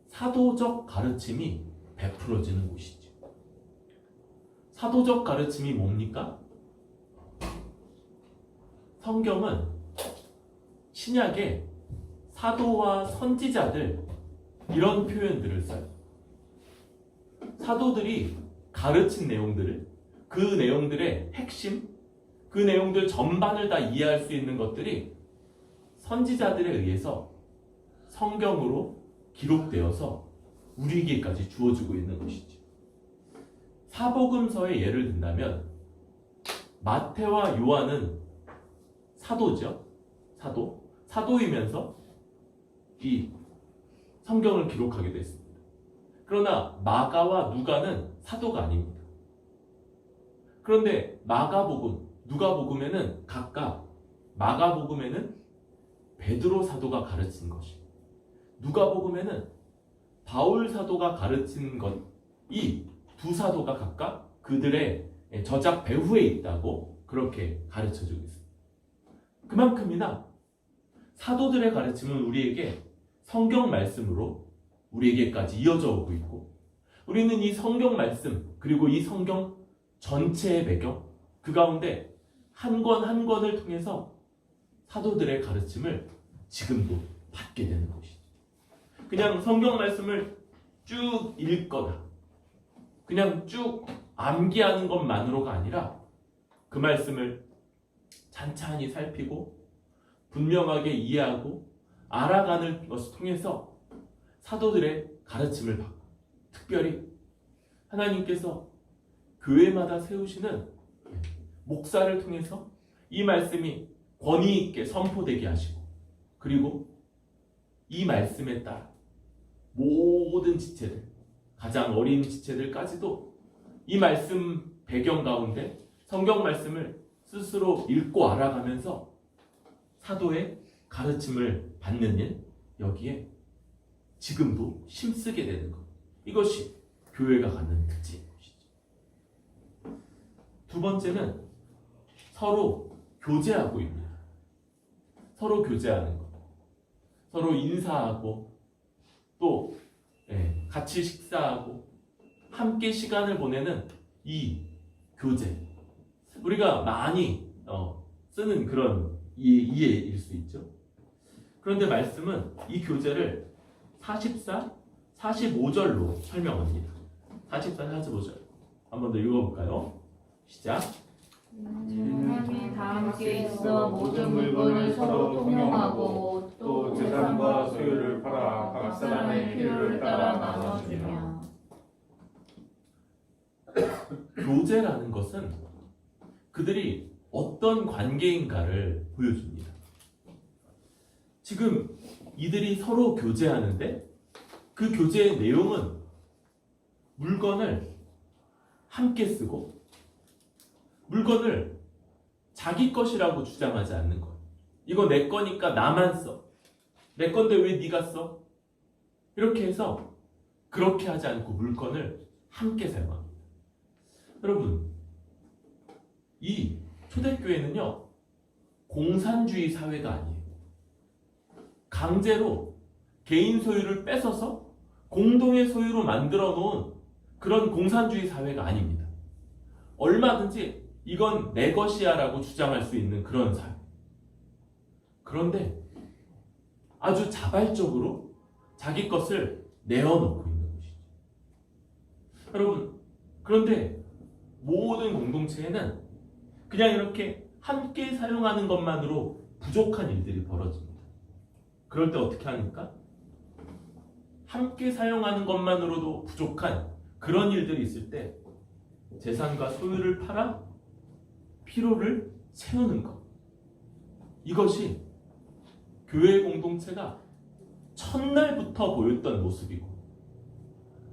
사도적 가르침이 베풀어지는 곳이죠. 사도적 가르침이 뭡니까? 성경은 신약에 사도와 선지자들 이런 표현들을 써요. 사도들이 가르친 내용들을, 그 내용들의 핵심, 그 내용들 전반을 다 이해할 수 있는 것들이 선지자들에 의해서 성경으로 기록되어서 우리에게까지 주어지고 있는 것이죠. 사복음서의 예를 든다면 마태와 요한은 사도죠. 사도이면서 이 성경을 기록하게 됐습니다. 그러나 마가와 누가는 사도가 아닙니다. 그런데 마가복음, 누가복음에는 각각 마가복음에는 베드로 사도가 가르친 것이, 누가복음에는 바울 사도가 가르친 것, 이 두 사도가 각각 그들의 저작 배후에 있다고 그렇게 가르쳐주고 있습니다. 그만큼이나 사도들의 가르침은 우리에게 성경 말씀으로 우리에게까지 이어져 오고 있고, 우리는 이 성경 말씀 그리고 이 성경 전체의 배경, 그 가운데 한 권 한 권을 통해서 사도들의 가르침을 지금도 받게 되는 것이죠. 그냥 성경 말씀을 쭉 읽거나 그냥 쭉 암기하는 것만으로가 아니라 그 말씀을 찬찬히 살피고 분명하게 이해하고 알아가는 것을 통해서 사도들의 가르침을 받고, 특별히 하나님께서 교회마다 세우시는 목사를 통해서 이 말씀이 권위 있게 선포되게 하시고, 그리고 이 말씀에 따라 모든 지체들, 가장 어린 지체들까지도 이 말씀 배경 가운데 성경 말씀을 스스로 읽고 알아가면서 사도의 가르침을 받는 일, 여기에 지금도 힘쓰게 되는 것, 이것이 교회가 갖는 특징인 것이죠. 두 번째는 서로 교제하고 있는, 서로 교제하는 것, 서로 인사하고 또 같이 식사하고 함께 시간을 보내는 이 교제, 우리가 많이 쓰는 그런 이해일 수 있죠. 그런데 말씀은 이 교제를 44, 45절로 설명합니다. 44, 45절 한 번 더 읽어볼까요? 시작. 사람이 다 함께 있어 모든 물건을 서로 통용하고 또 재산과 소유를 팔아 각 사람의 필요를 따라 나눠주며. 교제라는 것은 그들이 어떤 관계인가를 보여줍니다. 지금 이들이 서로 교제하는데 그 교제의 내용은 물건을 함께 쓰고 물건을 자기 것이라고 주장하지 않는 것. 이거 내 거니까 나만 써. 내 건데 왜 네가 써? 이렇게 해서 그렇게 하지 않고 물건을 함께 사용합니다. 여러분, 이 초대교회는요, 공산주의 사회가 아니에요. 강제로 개인 소유를 뺏어서 공동의 소유로 만들어 놓은 그런 공산주의 사회가 아닙니다. 얼마든지 이건 내 것이야 라고 주장할 수 있는 그런 사회. 그런데 아주 자발적으로 자기 것을 내어놓고 있는 것이죠. 여러분, 그런데 모든 공동체에는 그냥 이렇게 함께 사용하는 것만으로 부족한 일들이 벌어집니다. 그럴 때 어떻게 합니까? 함께 사용하는 것만으로도 부족한 그런 일들이 있을 때 재산과 소유를 팔아 필요를 채우는 것. 이것이 교회 공동체가 첫날부터 보였던 모습이고,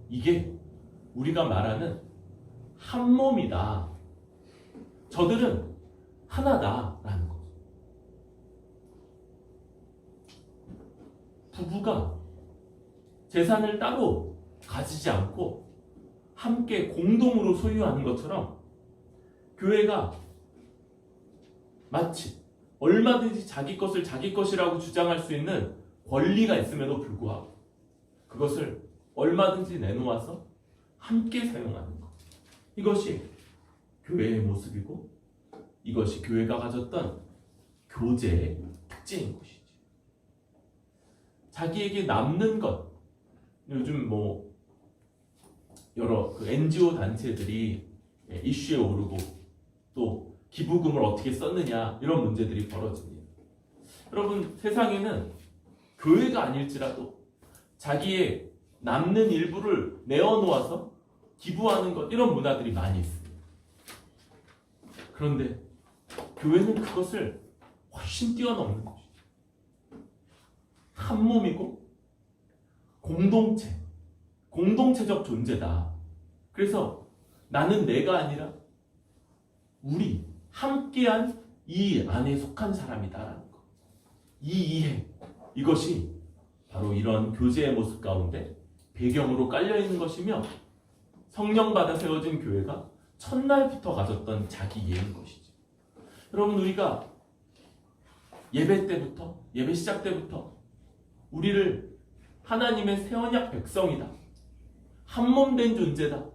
이게 우리가 말하는 한 몸이다, 저들은 하나다라는 거죠. 부부가 재산을 따로 가지지 않고 함께 공동으로 소유하는 것처럼 교회가 마치 얼마든지 자기 것을 자기 것이라고 주장할 수 있는 권리가 있음에도 불구하고 그것을 얼마든지 내놓아서 함께 사용하는 것. 이것이 교회의 모습이고 이것이 교회가 가졌던 교제의 특징인 것이지. 자기에게 남는 것, 요즘 뭐 여러 그 NGO 단체들이 이슈에 오르고 또 기부금을 어떻게 썼느냐 이런 문제들이 벌어집니다. 여러분 세상에는 교회가 아닐지라도 자기의 남는 일부를 내어놓아서 기부하는 것 이런 문화들이 많이 있습니다. 그런데 교회는 그것을 훨씬 뛰어넘는 것이죠. 한 몸이고 공동체적 존재다. 그래서 나는 내가 아니라 우리 함께한 이 안에 속한 사람이다라는 것. 이 이해, 이것이 바로 이런 교제의 모습 가운데 배경으로 깔려있는 것이며 성령 받아 세워진 교회가 첫날부터 가졌던 자기 이해인 것이죠. 여러분 우리가 예배 때부터 예배 시작 때부터 우리를 하나님의 새 언약 백성이다. 한 몸 된 존재다.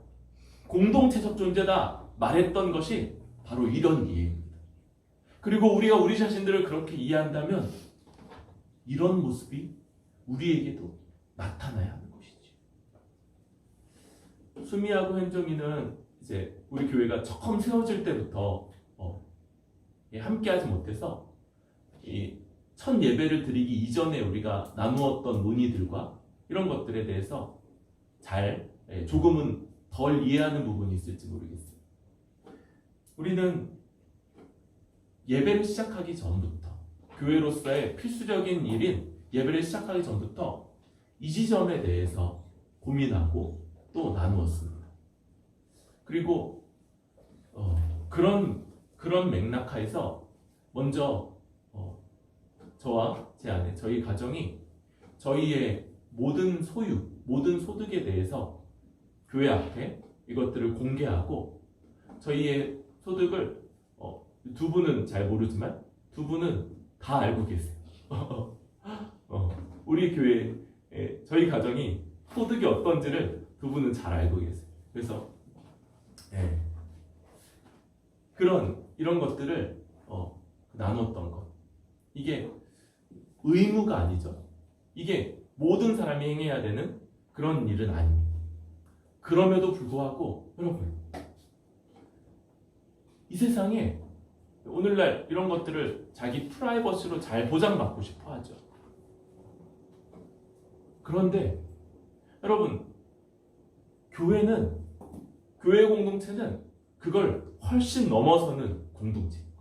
공동체적 존재다. 말했던 것이 바로 이런 이해입니다. 그리고 우리가 우리 자신들을 그렇게 이해한다면 이런 모습이 우리에게도 나타나야 하는 것이지. 수미하고 현정이는 이제 우리 교회가 처음 세워질 때부터 함께하지 못해서 이 첫 예배를 드리기 이전에 우리가 나누었던 문의들과 이런 것들에 대해서 잘 조금은 덜 이해하는 부분이 있을지 모르겠어요. 우리는 예배를 시작하기 전부터 교회로서의 필수적인 일인 예배를 시작하기 전부터 이 지점에 대해서 고민하고 또 나누었습니다. 그리고 그런 맥락하에서 먼저 저와 제 아내, 저희 가정이 저희의 모든 소유, 모든 소득에 대해서 교회 앞에 이것들을 공개하고 저희의 소득을 두 분은 잘 모르지만 두 분은 다 알고 계세요. 우리 교회 저희 가정이 소득이 어떤지를 두 분은 잘 알고 계세요. 그래서 이런 것들을 나눴던 것, 이게 의무가 아니죠. 이게 모든 사람이 행해야 되는 그런 일은 아닙니다. 그럼에도 불구하고 여러분 이 세상에 오늘날 이런 것들을 자기 프라이버시로 잘 보장받고 싶어 하죠. 그런데 여러분 교회 공동체는 그걸 훨씬 넘어서는 공동체입니다.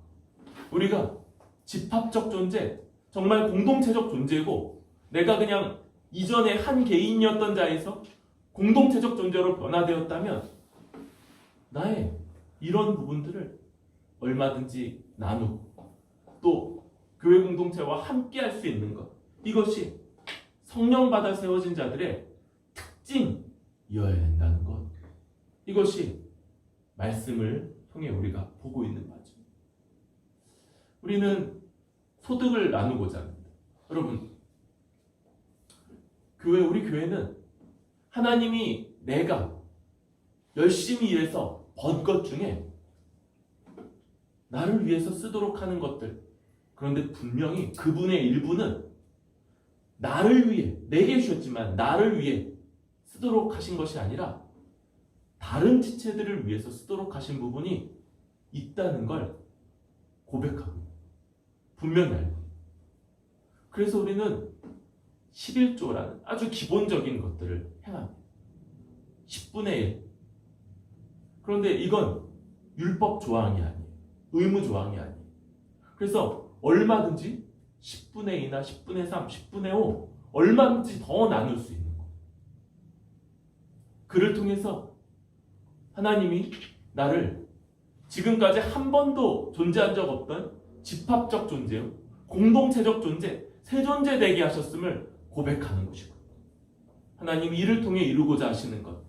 우리가 집합적 존재, 정말 공동체적 존재고 내가 그냥 이전에 한 개인이었던 자에서 공동체적 존재로 변화되었다면 나의 이런 부분들을 얼마든지 나누고 또 교회 공동체와 함께 할 수 있는 것, 이것이 성령 받아 세워진 자들의 특징이어야 한다는 것, 이것이 말씀을 통해 우리가 보고 있는 바죠. 우리는 소득을 나누고자 합니다. 여러분 우리 교회는 하나님이 내가 열심히 일해서 번 것 중에 나를 위해서 쓰도록 하는 것들, 그런데 분명히 그분의 일부는 나를 위해, 내게 주셨지만 나를 위해 쓰도록 하신 것이 아니라 다른 지체들을 위해서 쓰도록 하신 부분이 있다는 걸 고백하고 분명히 알고, 그래서 우리는 11조라는 아주 기본적인 것들을 행합니다. 10분의 1. 그런데 이건 율법 조항이 아니에요. 의무 조항이 아니에요. 그래서 얼마든지 10분의 2나 10분의 3, 10분의 5 얼마든지 더 나눌 수 있는 거예요. 그를 통해서 하나님이 나를 지금까지 한 번도 존재한 적 없던 집합적 존재요, 공동체적 존재, 새 존재 되게 하셨음을 고백하는 것이고, 하나님이 이를 통해 이루고자 하시는 것,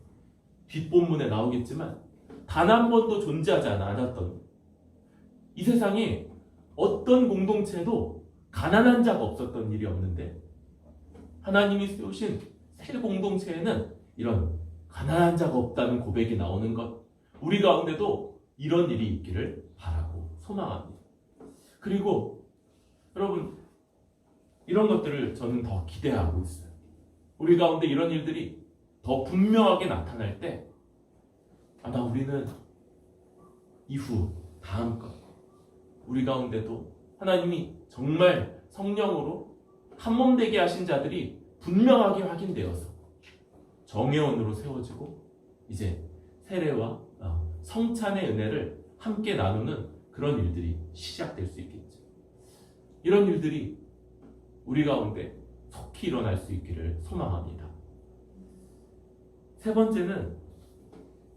뒷본문에 나오겠지만 단 한 번도 존재하지 않았던, 이 세상에 어떤 공동체도 가난한 자가 없었던 일이 없는데 하나님이 세우신 새 공동체에는 이런 가난한 자가 없다는 고백이 나오는 것, 우리 가운데도 이런 일이 있기를 바라고 소망합니다. 그리고 여러분 이런 것들을 저는 더 기대하고 있어요. 우리 가운데 이런 일들이 더 분명하게 나타날 때 아마 우리는 이후 다음 것 우리 가운데도 하나님이 정말 성령으로 한몸 되게 하신 자들이 분명하게 확인되어서 정회원으로 세워지고 이제 세례와 성찬의 은혜를 함께 나누는 그런 일들이 시작될 수 있겠죠. 이런 일들이 우리 가운데 속히 일어날 수 있기를 소망합니다. 세 번째는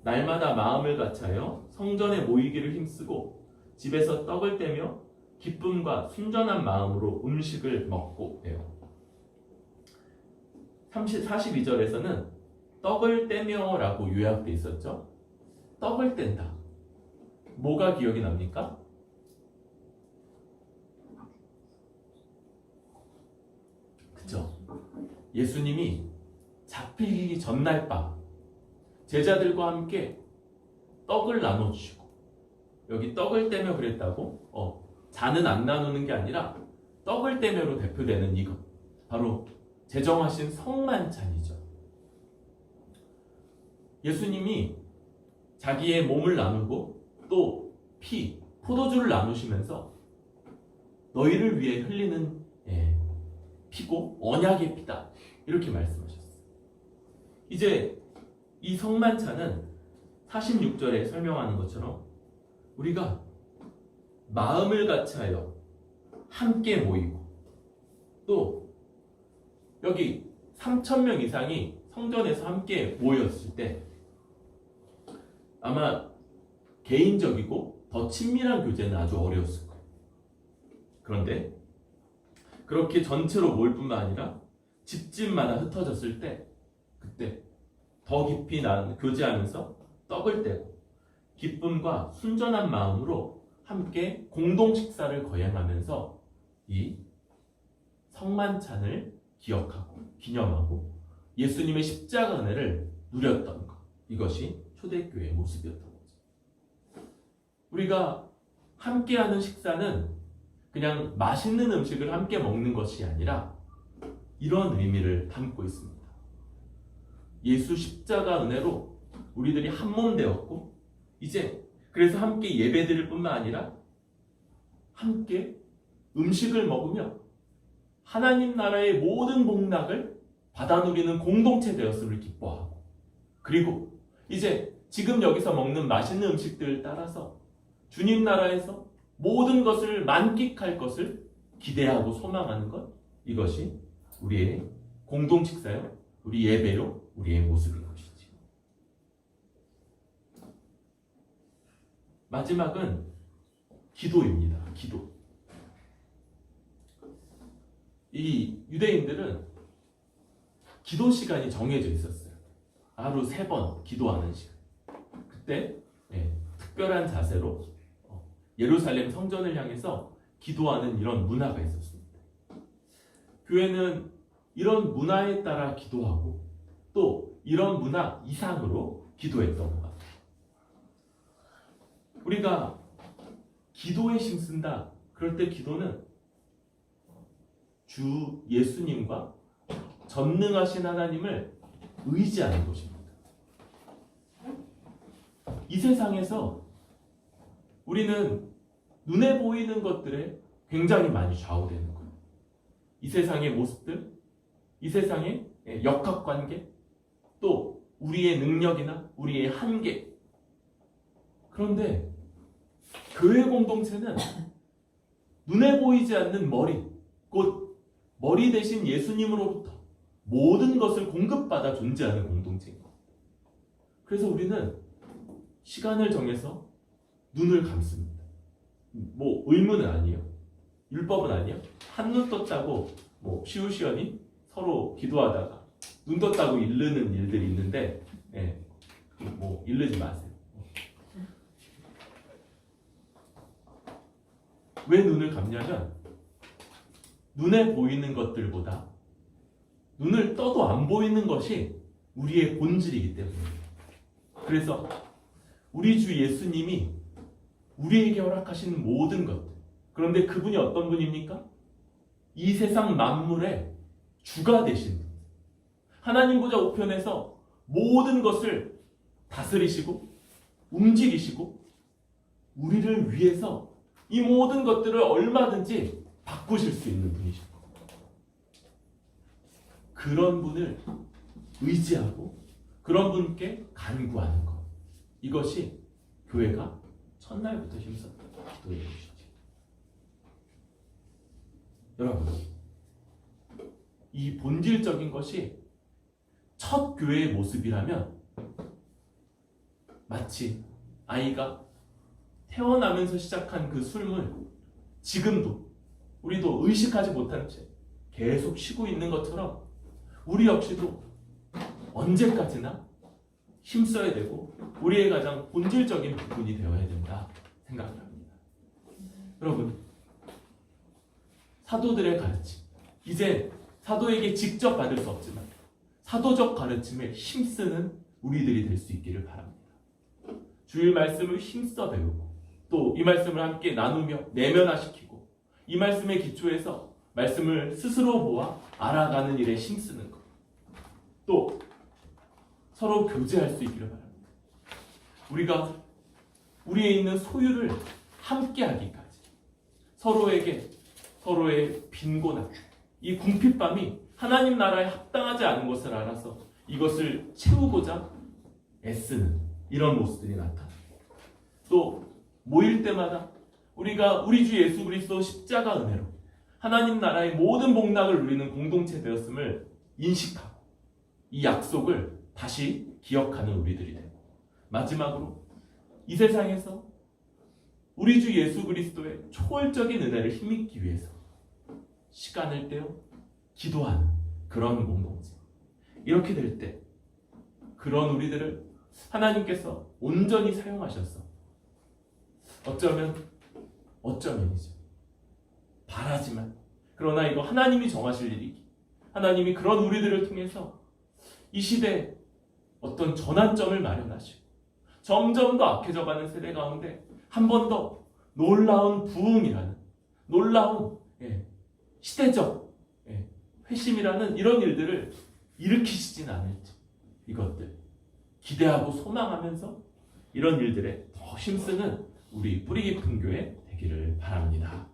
날마다 마음을 같이하여 성전에 모이기를 힘쓰고 집에서 떡을 떼며 기쁨과 순전한 마음으로 음식을 먹고 해요. 42절에서는 떡을 떼며 라고 요약되어 있었죠. 떡을 뗀다. 뭐가 기억이 납니까? 그쵸? 예수님이 잡히기 전날 밤 제자들과 함께 떡을 나눠주시고 여기 떡을 떼며 그랬다고 잔은 안 나누는 게 아니라 떡을 떼며로 대표되는 이것 바로 제정하신 성만찬이죠. 예수님이 자기의 몸을 나누고 또 피, 포도주를 나누시면서 너희를 위해 흘리는 피고 언약의 피다 이렇게 말씀하셨어요. 이제 이 성만찬은 46절에 설명하는 것처럼 우리가 마음을 같이하여 함께 모이고 또 여기 3,000명 이상이 성전에서 함께 모였을 때 아마 개인적이고 더 친밀한 교제는 아주 어려웠을 거예요. 그런데 그렇게 전체로 모일 뿐만 아니라 집집마다 흩어졌을 때 그때 더 깊이 교제하면서 떡을 떼고 기쁨과 순전한 마음으로 함께 공동 식사를 거행하면서 이 성만찬을 기억하고 기념하고 예수님의 십자가 은혜를 누렸던 것 이것이 초대교회의 모습이었던 거죠. 우리가 함께하는 식사는 그냥 맛있는 음식을 함께 먹는 것이 아니라 이런 의미를 담고 있습니다. 예수 십자가 은혜로 우리들이 한 몸 되었고 이제 그래서 함께 예배드릴 뿐만 아니라 함께 음식을 먹으며 하나님 나라의 모든 복락을 받아 누리는 공동체 되었음을 기뻐하고 그리고 이제 지금 여기서 먹는 맛있는 음식들을 따라서 주님 나라에서 모든 것을 만끽할 것을 기대하고 소망하는 것 이것이 우리의 공동 식사요 우리 예배요 우리의 모습인 것이지. 마지막은 기도입니다. 기도. 이 유대인들은 기도 시간이 정해져 있었어요. 하루 3번 기도하는 시간. 그때 특별한 자세로 예루살렘 성전을 향해서 기도하는 이런 문화가 있었습니다. 교회는 이런 문화에 따라 기도하고 또 이런 문화 이상으로 기도했던 것 같아요. 우리가 기도에 힘쓴다. 그럴 때 기도는 주 예수님과 전능하신 하나님을 의지하는 것입니다. 이 세상에서 우리는 눈에 보이는 것들에 굉장히 많이 좌우되는 거예요. 이 세상의 모습들, 이 세상의 역학관계, 또 우리의 능력이나 우리의 한계. 그런데 교회 공동체는 눈에 보이지 않는 머리, 곧 머리 대신 예수님으로부터 모든 것을 공급받아 존재하는 공동체입니다. 그래서 우리는 시간을 정해서 눈을 감습니다. 뭐 의무는 아니에요. 율법은 아니에요. 한눈 떴다고 뭐 시우시언이 서로 기도하다가 눈 떴다고 잃는 일들이 있는데 뭐 잃지 마세요. 왜 눈을 감냐면 눈에 보이는 것들보다 눈을 떠도 안 보이는 것이 우리의 본질이기 때문입니다. 그래서 우리 주 예수님이 우리에게 허락하신 모든 것들, 그런데 그분이 어떤 분입니까? 이 세상 만물의 주가 되신 분, 하나님 보좌 우편에서 모든 것을 다스리시고 움직이시고 우리를 위해서 이 모든 것들을 얼마든지 바꾸실 수 있는 분이십니다. 그런 분을 의지하고 그런 분께 간구하는 것, 이것이 교회가 첫날부터 힘썼던 기도의 것이죠. 여러분, 이 본질적인 것이 첫 교회의 모습이라면 마치 아이가 태어나면서 시작한 그 숨을 지금도 우리도 의식하지 못한 채 계속 쉬고 있는 것처럼 우리 역시도 언제까지나 힘써야 되고 우리의 가장 본질적인 부분이 되어야 된다 생각합니다. 여러분, 사도들의 가르침, 이제 사도에게 직접 받을 수 없지만 사도적 가르침에 힘쓰는 우리들이 될 수 있기를 바랍니다. 주일 말씀을 힘써 배우고 또 이 말씀을 함께 나누며 내면화시키고 이 말씀의 기초에서 말씀을 스스로 보아 알아가는 일에 힘쓰는 것, 또 서로 교제할 수 있기를 바랍니다. 우리가 우리에 있는 소유를 함께 하기까지 서로에게 서로의 빈곤함, 이 궁핍함이 하나님 나라에 합당하지 않은 것을 알아서 이것을 채우고자 애쓰는 이런 모습들이 나타납니다. 또 모일 때마다 우리가 우리 주 예수 그리스도 십자가 은혜로 하나님 나라의 모든 복락을 누리는 공동체 되었음을 인식하고 이 약속을 다시 기억하는 우리들이 되고, 마지막으로 이 세상에서 우리 주 예수 그리스도의 초월적인 은혜를 힘입기 위해서 시간을 떼어 기도하는 그런 공동체, 이렇게 될 때 그런 우리들을 하나님께서 온전히 사용하셔서 어쩌면이죠. 바라지만 그러나 이거 하나님이 정하실 일이기, 하나님이 그런 우리들을 통해서 이 시대에 어떤 전환점을 마련하시고 점점 더 악해져가는 세대 가운데 한 번 더 놀라운 부흥이라는, 놀라운 시대적 회심이라는 이런 일들을 일으키시진 않을지, 이것들 기대하고 소망하면서 이런 일들에 더 힘쓰는 우리 뿌리 깊은 교회 되기를 바랍니다.